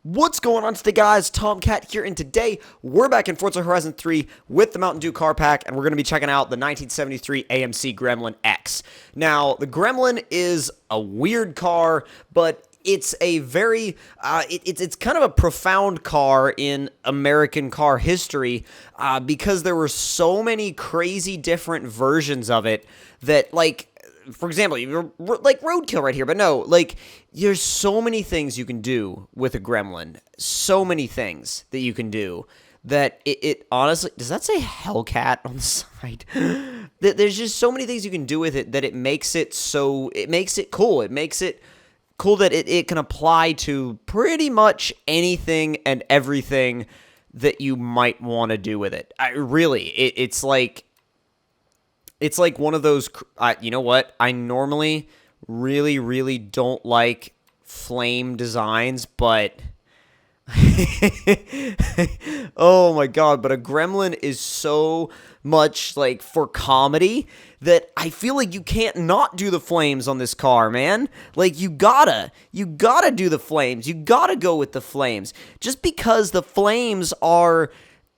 What's going on today, guys? Tomcat here, and today we're back in Forza Horizon 3 with the Mountain Dew car pack, and we're going to be checking out the 1973 AMC Gremlin X. Now, the Gremlin is a weird car, but it's a very, it's kind of a profound car in American car history because there were so many crazy different versions of it that, like, for example, you're like roadkill right here, but no, like, there's so many things you can do with a Gremlin. So many things that you can do that it honestly, does that say Hellcat on the side? There's just so many things you can do with it that it makes it so, it makes it cool. It makes it cool that it can apply to pretty much anything and everything that you might want to do with it. It's like one of those, you know what? I normally really don't like flame designs, but oh my god, but a Gremlin is so much like for comedy that I feel like you can't not do the flames on this car, man. Like you gotta do the flames. You gotta go with the flames. Just because the flames are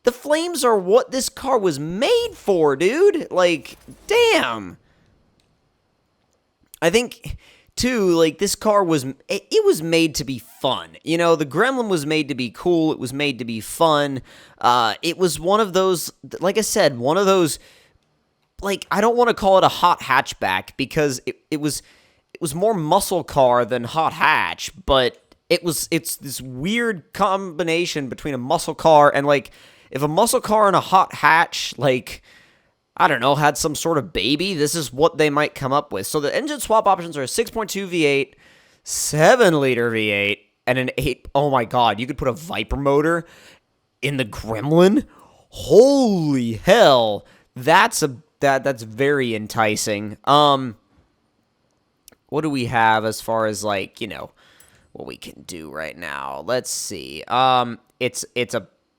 what this car was made for, dude. Like, damn. I think, too, like, this car was, it was made to be fun. You know, the Gremlin was made to be cool. It was made to be fun. It was one of those, like I said, one of those, like, I don't want to call it a hot hatchback because it was more muscle car than hot hatch, but it's this weird combination between a muscle car and, like, if a muscle car and a hot hatch, like, I don't know, had some sort of baby, this is what they might come up with. So the engine swap options are a 6.2 V8, 7-liter V8, and an 8. Oh my god, you could put a VIPER motor in the Gremlin? Holy hell. That's very enticing. What do we have as far as, like, you know, what we can do right now? Let's see. It's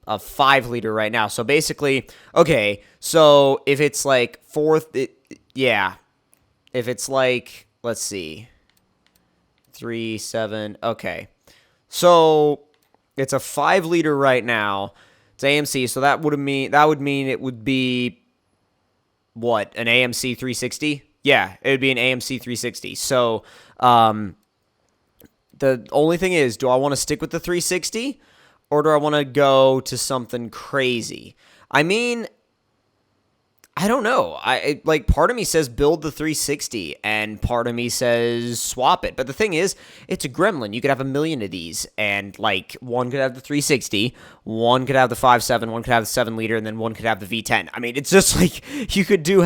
a 5-liter right now. So basically, okay, so if it's like if it's like, let's see, 3, 7, okay. So it's a 5-liter right now. It's AMC, so that would mean it would be what, an AMC 360? Yeah, it would be an AMC 360. So the only thing is, do I want to stick with the 360? Or do I want to go to something crazy? I mean, I don't know. Like, part of me says build the 360, and part of me says swap it. But the thing is, it's a Gremlin. You could have a million of these, and, like, one could have the 360, one could have the 5.7, one could have the 7-liter, and then one could have the V10. I mean, it's just, like, you could do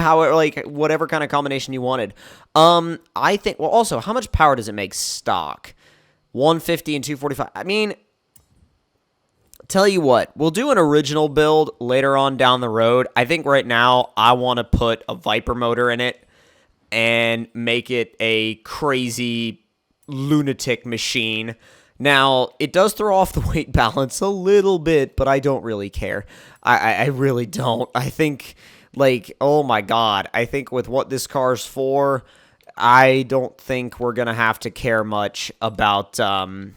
whatever kind of combination you wanted. I think, well, also, how much power does it make stock? 150 and 245. I mean, tell you what, we'll do an original build later on down the road. I think right now I want to put a VIPER motor in it and make it a crazy lunatic machine. Now, it does throw off the weight balance a little bit, but I don't really care. I really don't. I think, like, oh my god, I think with what this car's for, I don't think we're going to have to care much about the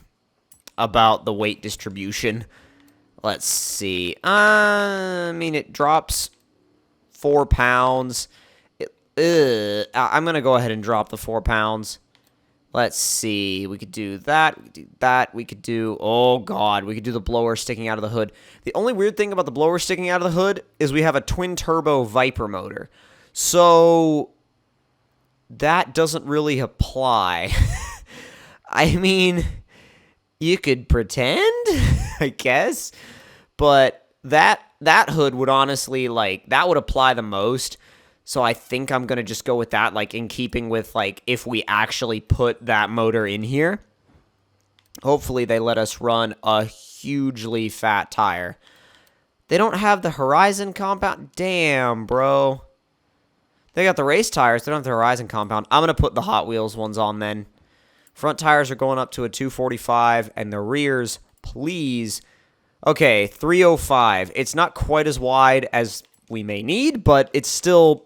weight distribution. Let's see. I mean, it drops 4 pounds. I'm going to go ahead and drop the 4 pounds. Let's see. We could do that. We could do that. We could do, oh, God. We could do the blower sticking out of the hood. The only weird thing about the blower sticking out of the hood is we have a twin-turbo VIPER motor. So that doesn't really apply. I mean, you could pretend, I guess, but that hood would honestly, like, that would apply the most. So I think I'm going to just go with that, like, in keeping with, like, if we actually put that motor in here. Hopefully they let us run a hugely fat tire. They don't have the Horizon compound? Damn, bro. They got the race tires. They don't have the Horizon compound. I'm going to put the Hot Wheels ones on then. Front tires are going up to a 245, and the rears, please. Okay, 305. It's not quite as wide as we may need, but it's still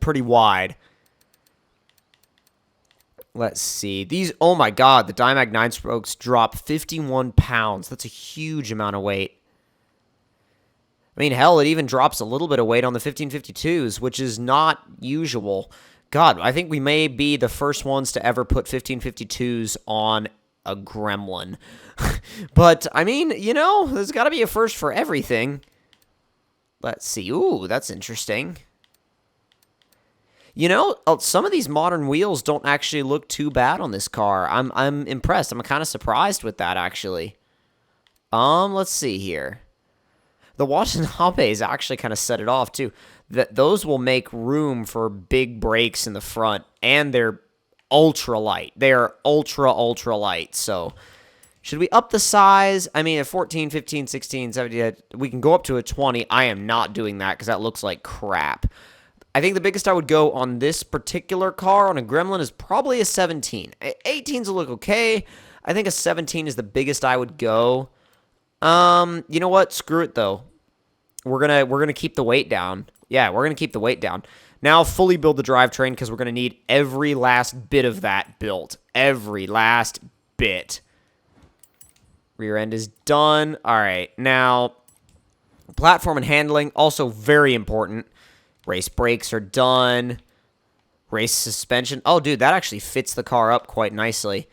pretty wide. Let's see. These, oh my god, the Dimag 9-spokes drop 51 pounds. That's a huge amount of weight. I mean, hell, it even drops a little bit of weight on the 1552s, which is not usual. God, I think we may be the first ones to ever put 1552s on a Gremlin. But, I mean, you know, there's got to be a first for everything. Let's see. Ooh, that's interesting. You know, some of these modern wheels don't actually look too bad on this car. I'm impressed. I'm kind of surprised with that, actually. Let's see here. The Watanabe's actually kind of set it off, too. Those will make room for big brakes in the front, and they're ultra light. They are ultra light, so should we up the size? I mean, at 14, 15, 16, 17, we can go up to a 20. I am not doing that because that looks like crap. I think the biggest I would go on this particular car on a Gremlin is probably a 17. 18s will look okay. I think a 17 is the biggest I would go. You know what? Screw it though. We're gonna keep the weight down. Yeah, we're gonna keep the weight down. Now fully build the drivetrain because we're gonna need every last bit of that built. Every last bit. Rear end is done. All right, now platform and handling also very important. Race brakes are done. Race suspension. Oh, dude, that actually fits the car up quite nicely.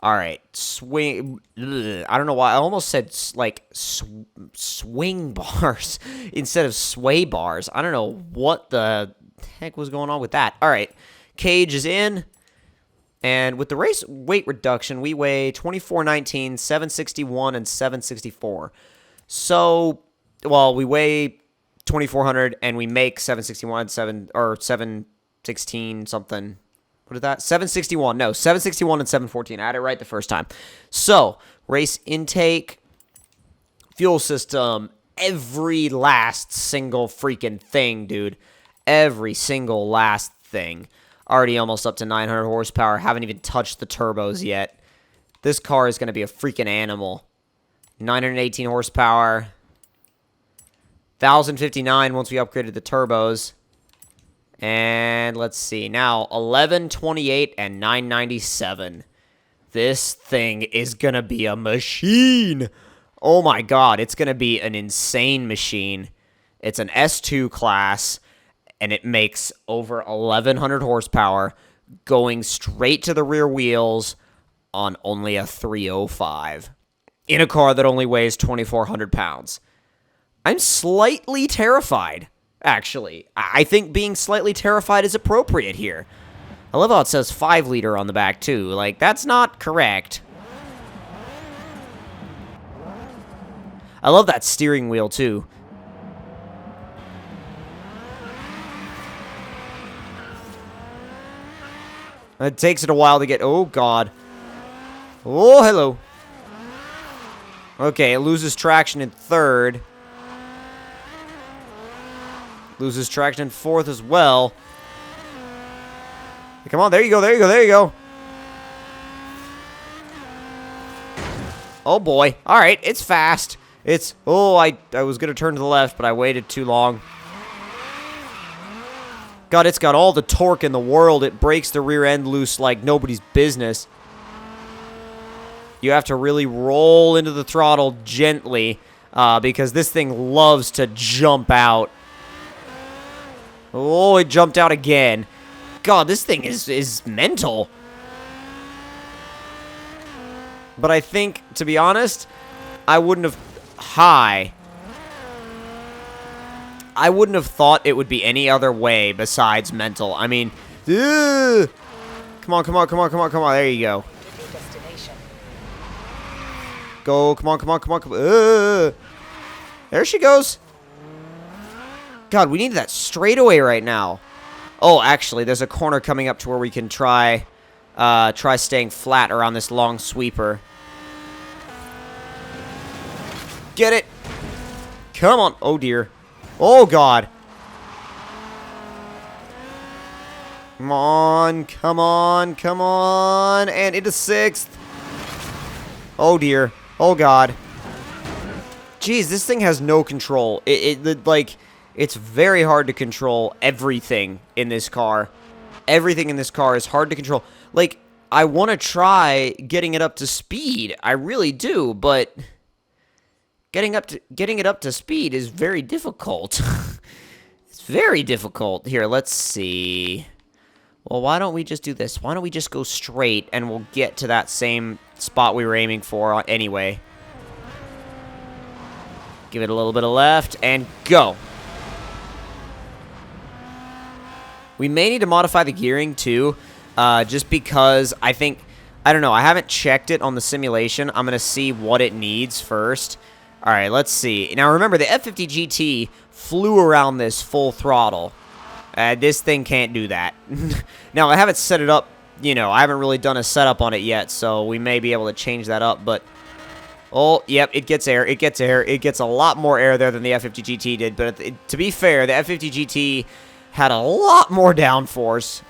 All right, swing. Ugh, I don't know why. I almost said, like, swing bars instead of sway bars. I don't know what the heck was going on with that. All right, cage is in. And with the race weight reduction, we weigh 2419, 761, and 764. So, well, we weigh 2400 and we make 761, 716 something. What is that? 761. No, 761 and 714. I had it right the first time. So, race intake, fuel system, every last single freaking thing, dude. Every single last thing. Already almost up to 900 horsepower. Haven't even touched the turbos yet. This car is going to be a freaking animal. 918 horsepower. 1,059 once we upgraded the turbos. And let's see. Now, 1128 and 997. This thing is going to be a machine. Oh my god, it's going to be an insane machine. It's an S2 class, and it makes over 1,100 horsepower going straight to the rear wheels on only a 305 in a car that only weighs 2,400 pounds. I'm slightly terrified, actually. I think being slightly terrified is appropriate here. I love how it says 5-liter on the back, too. Like, that's not correct. I love that steering wheel, too. It takes it a while to get... Oh, God. Oh, hello. Okay, it loses traction in third. Loses traction in fourth as well. Come on, there you go, there you go, there you go. Oh, boy. All right, it's fast. It's... Oh, I was going to turn to the left, but I waited too long. God, it's got all the torque in the world. It breaks the rear end loose like nobody's business. You have to really roll into the throttle gently because this thing loves to jump out. Oh, it jumped out again. God, this thing is mental. But I think, to be honest, I wouldn't have... I wouldn't have thought it would be any other way besides mental. I mean... Ugh. Come on, come on, come on, come on, come on. There you go. Go, come on, come on, come on, come on. There she goes. God, we need that straightaway right now. Oh, actually, there's a corner coming up to where we can try staying flat around this long sweeper. Get it. Come on. Oh, dear. Oh, God. Come on, come on, come on. And into sixth. Oh, dear. Oh, God. Jeez, this thing has no control. It's very hard to control everything in this car. Everything in this car is hard to control. Like, I want to try getting it up to speed. I really do, but getting it up to speed is very difficult. It's very difficult. Here, let's see. Well, why don't we just do this? Why don't we just go straight and we'll get to that same spot we were aiming for anyway. Give it a little bit of left and go. We may need to modify the gearing too, just because I don't know, I haven't checked it on the simulation. I'm going to see what it needs first. All right, let's see. Now, remember, the F50 GT flew around this full throttle. This thing can't do that. Now, I haven't set it up, you know, I haven't really done a setup on it yet, so we may be able to change that up, but... Oh, yep, it gets air, it gets air. It gets a lot more air there than the F50 GT did, but to be fair, the F50 GT had a lot more downforce.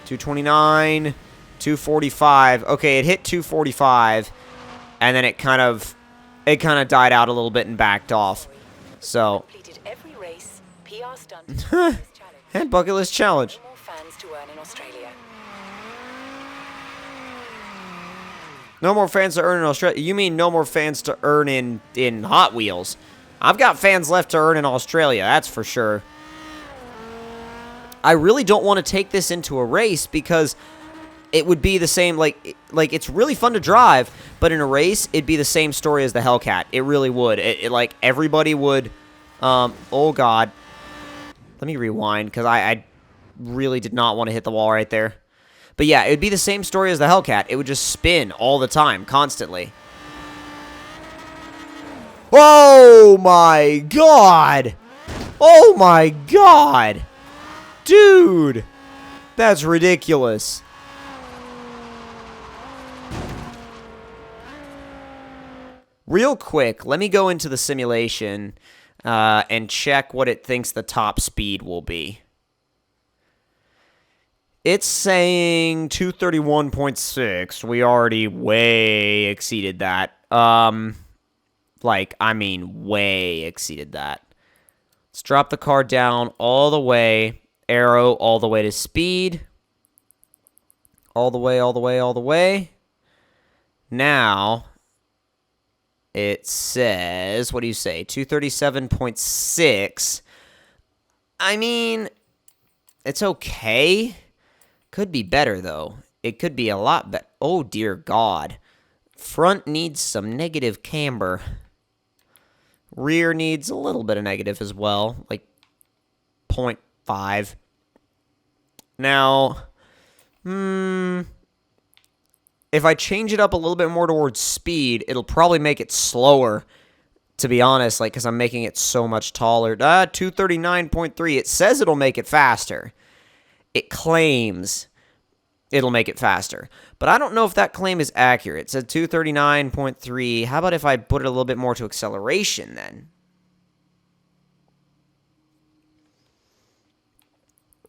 229, 245. Okay, it hit 245, and then it kind of died out a little bit and backed off. So, completed every race, PR stunt, and bucket list challenge. No more fans to earn in Australia. No more fans to earn in Australia. You mean no more fans to earn in Hot Wheels? I've got fans left to earn in Australia, that's for sure. I really don't want to take this into a race because it would be the same, like it's really fun to drive, but in a race, it'd be the same story as the Hellcat. It really would. Like, everybody would, oh God. Let me rewind, because I really did not want to hit the wall right there. But yeah, it would be the same story as the Hellcat. It would just spin all the time, constantly. Oh my God! Oh my God! Dude! That's ridiculous. Real quick, let me go into the simulation and check what it thinks the top speed will be. It's saying 231.6. We already way exceeded that. Like, I mean, way exceeded that. Let's drop the car down all the way. Arrow all the way to speed. All the way, all the way, all the way. Now, it says, what do you say? 237.6. I mean, it's okay. Could be better, though. It could be a lot better. Oh, dear God. Front needs some negative camber. Rear needs a little bit of negative as well. Like 0.5. Now, if I change it up a little bit more towards speed, it'll probably make it slower, to be honest, like, because I'm making it so much taller. 239.3. It says it'll make it faster. It claims it'll make it faster. But I don't know if that claim is accurate. It said 239.3. How about if I put it a little bit more to acceleration, then?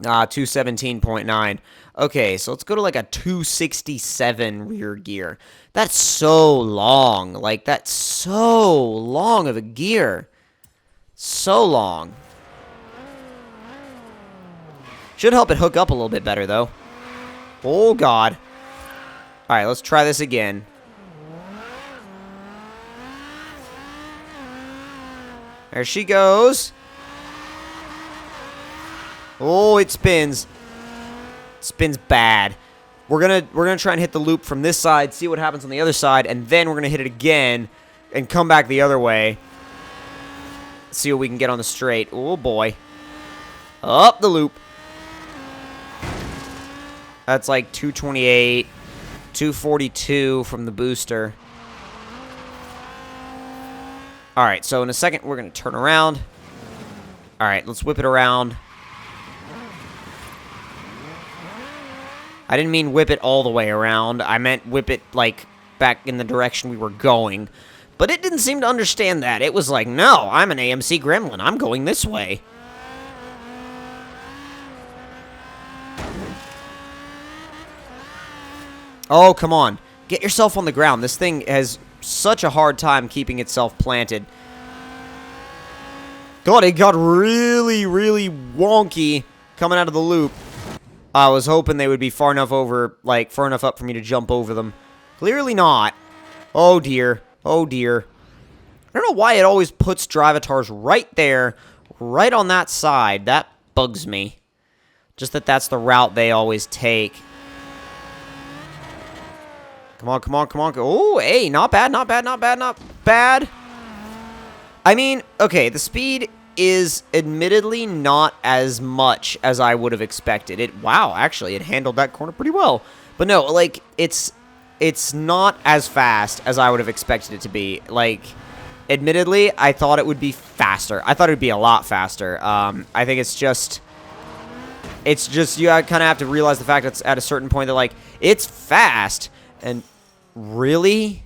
217.9. Okay, so let's go to like a 267 rear gear. That's so long. Like, that's so long of a gear. So long. Should help it hook up a little bit better, though. Oh, God. Alright, let's try this again. There she goes. Oh, it spins. Spins bad. We're gonna try and hit the loop from this side, see what happens on the other side, and then we're gonna hit it again and come back the other way. See what we can get on the straight. Oh boy. Up the loop. That's like 228, 242 from the booster. Alright, so in a second we're gonna turn around. Alright, let's whip it around. I didn't mean whip it all the way around. I meant whip it, like, back in the direction we were going. But it didn't seem to understand that. It was like, no, I'm an AMC Gremlin. I'm going this way. Oh, come on. Get yourself on the ground. This thing has such a hard time keeping itself planted. God, it got really, really wonky coming out of the loop. I was hoping they would be far enough over, like, far enough up for me to jump over them. Clearly not. Oh, dear. Oh, dear. I don't know why it always puts drivatars right there, right on that side. That bugs me. Just that that's the route they always take. Come on, come on, come on. Oh, hey, not bad, not bad, not bad, not bad. I mean, okay, the speed is admittedly not as much as I would have expected. Wow, actually, it handled that corner pretty well. But no, like, it's not as fast as I would have expected it to be. Like, admittedly, I thought it would be faster. I thought it would be a lot faster. I think it's just you kind of have to realize the fact that it's at a certain point that, like, it's fast. And really?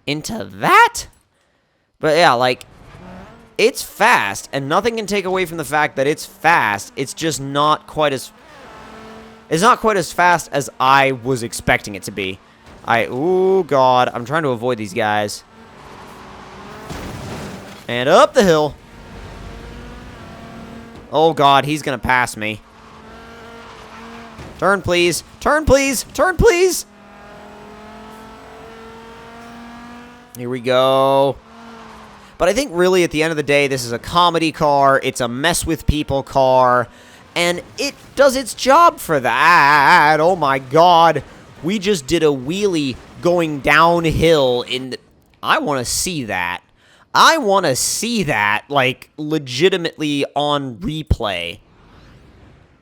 Into that? But yeah, like, it's fast, and nothing can take away from the fact that it's fast. It's just not quite as... It's not quite as fast as I was expecting it to be. Oh, God. I'm trying to avoid these guys. And up the hill. Oh, God. He's going to pass me. Turn, please. Turn, please. Turn, please. Here we go. But I think really at the end of the day, this is a comedy car. It's a mess with people car. And it does its job for that. Oh my God. We just did a wheelie going downhill in the... I want to see that. I want to see that, like, legitimately on replay.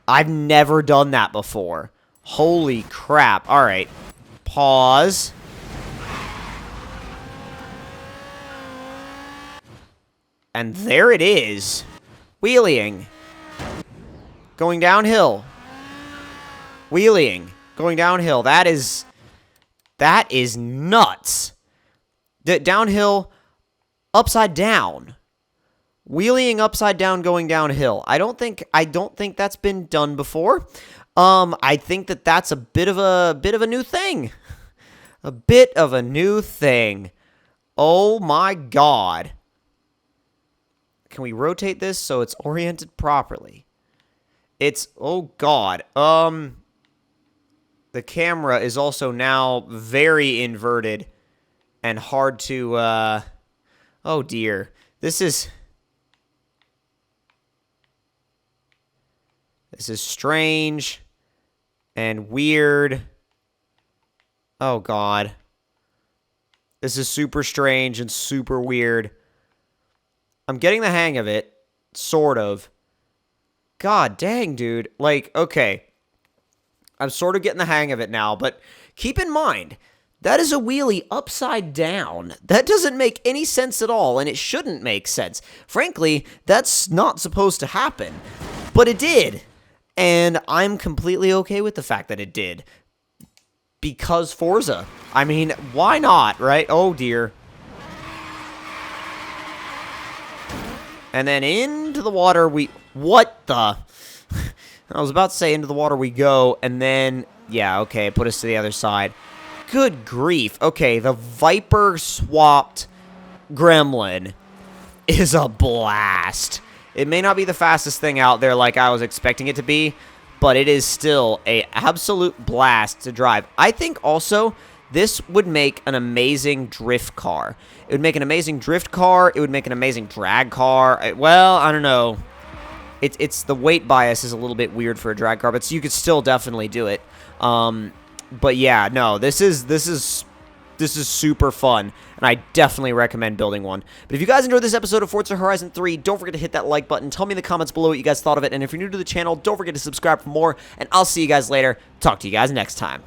I've never done that before. Holy crap. All right. Pause. And there it is. Wheeling. Going downhill. Wheeling. Going downhill. That is nuts. Downhill, upside down. Wheeling upside down, going downhill. I don't think that's been done before. I think that's a bit of a new thing. A bit of a new thing. Oh my God. Can we rotate this so it's oriented properly? Oh God. The camera is also now very inverted and hard to, oh dear. This is strange and weird. Oh God. This is super strange and super weird. I'm getting the hang of it, sort of. God dang, dude. Like, okay. I'm sort of getting the hang of it now, but keep in mind, that is a wheelie upside down. That doesn't make any sense at all, and it shouldn't make sense. Frankly, that's not supposed to happen, but it did. And I'm completely okay with the fact that it did. Because Forza. I mean, why not, right? Oh, dear. And then into the water what the? I was about to say into the water we go, and then, yeah, okay, put us to the other side. Good grief. Okay, the VIPER swapped Gremlin is a blast. It may not be the fastest thing out there like I was expecting it to be, but it is still an absolute blast to drive. I think also this would make an amazing drift car. It would make an amazing drift car. It would make an amazing drag car. Well, I don't know. It's the weight bias is a little bit weird for a drag car, but you could still definitely do it. But yeah, no, this is super fun, and I definitely recommend building one. But if you guys enjoyed this episode of Forza Horizon 3, don't forget to hit that like button. Tell me in the comments below what you guys thought of it, and if you're new to the channel, don't forget to subscribe for more, and I'll see you guys later. Talk to you guys next time.